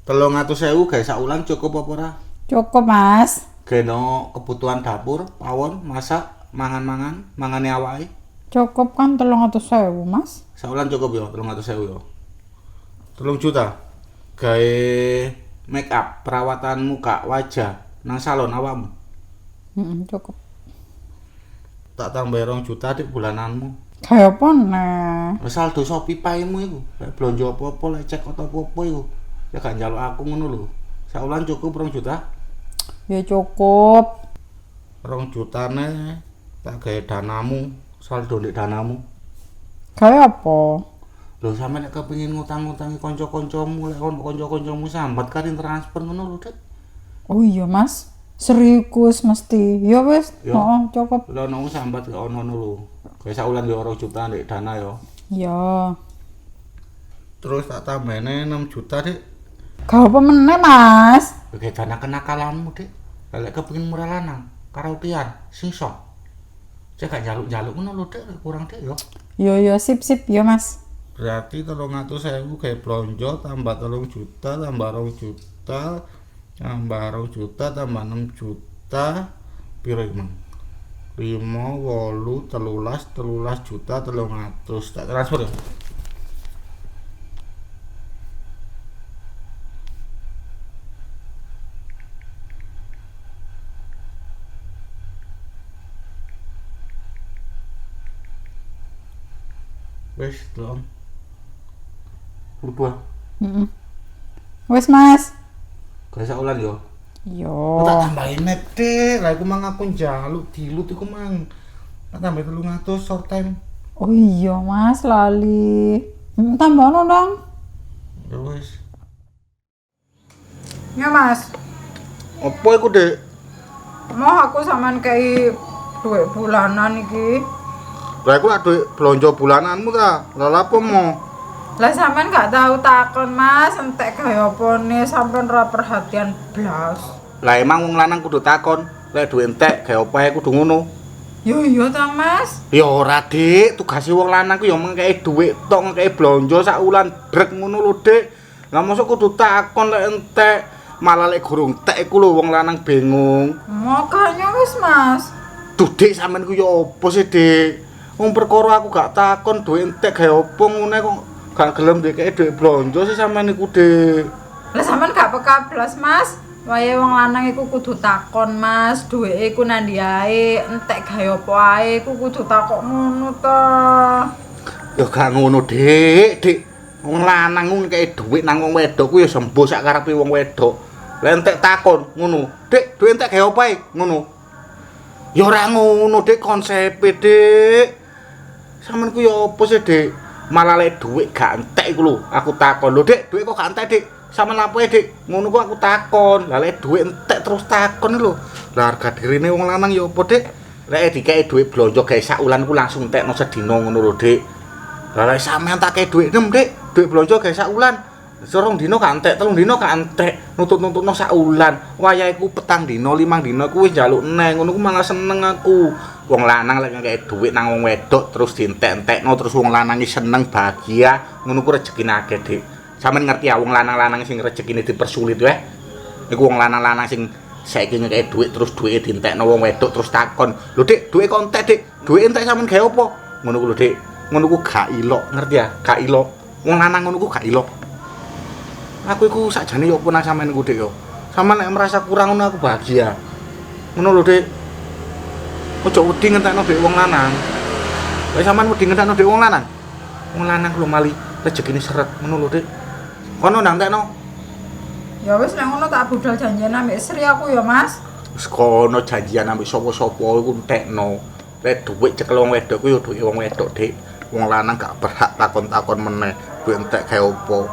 300.000 gawe sak wulan cukup apa ora? Cukup, Mas. Geno kebutuhan dapur, pawon, masak, mangane awake. Cukup kan 300.000, Mas. Sak wulan cukup ya 300.000 ya. 3 juta. Gawe make up, perawatan muka, wajah nang salon awakmu. Cukup. Tak tambah 2 juta dik bulananmu. Kayak apa nih? Saldo Shopee Pay-mu iku, lek blonjo apa-apa, lek cek apa-apa iku. Ya gak njaluk aku ngono lho. Sak wulan cukup 2 juta? Ya cukup. 2 jutane tak gawe danamu, saldo ndek danamu. Kayak apa? Lho sampe nek kepengin ngutang-ngutangi kanca-kancamu, lek ono kanca-kancamu sambat karin transfer ngono lho, Dik. Oh iya, Mas. Serius mesti. Ya wis. Ya. Heeh, cukup. Lha ono sambat kok ono lho. Gawe sak wulan yo 2 juta ndek dana yo. Ya. Terus tak tambahne 6 juta, Dik. Gak apa meneh, Mas. Gawe dana kenakalanmu, Dik. Lek kepengin murah lanang, karaokean, sing-song. Cek gak njaluk-njaluk ngono lho, Dik, kurang Dik yo. Yo sip ya, Mas. Berarti 300.000 gawe blonjo tambah 3 juta tambah 2 juta tambah 2 juta tambah 6 juta piro iki, Mang? 5, 8, 13 juta 300 tak transfer ya. Wes, dong. Berubah. Wis, Mas. Gawe sak wulan yo. Yo. Tak tambahin net, Dik. Lah iku mang aku njaluk dilut iku mang. Tak tambah 300 short time. Oh iya, Mas, lali. Tambahno dong. Ya wis. Ya, Mas. Apa iku, Dik? Mau aku sampean kei duit bulanan iki. Lah iku lak duit blonjo bulananmu ta. Lah apa mau? Lah sampean gak tahu takon, Mas, entek gawe opone sampean ora perhatian blas. Lah emang wong lanang kudu takon, lek duwe entek gawe opae kudu ngono. Yo iya ta, Mas. Ya ora, Dik, tugase wong lanang ku ya mengkei dhuwit tok, ngekei blonjo sak wulan brek ngono lho, Dik. Lah mosok kudu takon lek entek, malah lek gurung entek iku lho wong lanang bingung. Makanya wis, Mas. Duh, Dik, sampean ku ya opo sih, Dik? Wong perkara aku gak takon duwe entek gawe opo ngene kok gak gelem dikeki dhuwit blonjo sih sampean niku, Dik. Lah sampean gak peka blas, Mas. Wayahe wong lanang iku kudu takon, Mas. Duwike iku nang ndi ae, entek gawe apa ae iku kudu takok ngono ta. Ya gak ngono, Dik. Dik, wong lanang ku ngekeki dhuwit nang wong wedok ku ya sembuh sak karepe wong wedok. Lah entek takon ngono. Dik, dhuwit entek gawe opae? Ngono. Ya ora ngono, Dik, konsepe, Dik. Sampeyan ku ya opo sih, Dik? Malah lek dhuwit gak entek iku lho, aku takon. Lho, Dik, dhuwit kok gak entek, Dik? Sampeyan lapoe, Dik. Ngono kok aku takon. Lah lek dhuwit entek terus takon lho. Lah harga dirine wong lanang ya opo, Dik? Lek dikeki dhuwit blonjo gawe sak wulan ku langsung entekno sedina ngono lho, Dik. Lah lek sampeyan tak kei dhuwit nem, Dik. Dhuwit blonjo gawe sak wulan. Sorong dino gak entek, 3 dino gak entek. Nutut-nututno sak wulan. Wayahe ku 4 dino, 5 dino ku wis njaluk neh. Ngono ku malah seneng aku. Wong lanang lek ngekeki dhuwit nang wong wedok terus dientek-entekno terus wong lanang seneng bahagia, ngono ku rezekine akeh, Dik. Sampeyan ngerti ya wong lanang-lanang sing rezekine dipersulit wae. Iku wong lanang-lanang sing saiki ngekeki dhuwit terus dhuwite dientekno wong wedok terus takon, "Lho, Dik, dhuwit kok entek, Dik? Dhuwit entek sampeyan gawe apa?" Ngono ku lho, Dik. Ngono ku gak ilok, ngerti ya? Gak ilok. Wong lanang ngono ku gak ilok. Aku iku sakjane yo opo nang sampeyan iku, Dik yo. Sampeyan nek merasa kurang ngono aku bahagia. Ngono lho, Dik. Ojo wedi ngentekno dhek wong lanang. Lah sampean wedi ngentekno dhek wong lanang. Wong lanang ku lho mali rezekine seret ngono lho, Dik. Kono ndang entekno. Ya wis nek ngono tak budal janjian ambek Sri aku ya, Mas. Wis kono janjian ambek sapa-sapa iku entekno. Lek dhuwit cekel wong wedok ku yo dhuwit wong wedok, Dik. Wong lanang gak berhak takon-takon meneh. Dhuwit entek gawe opo.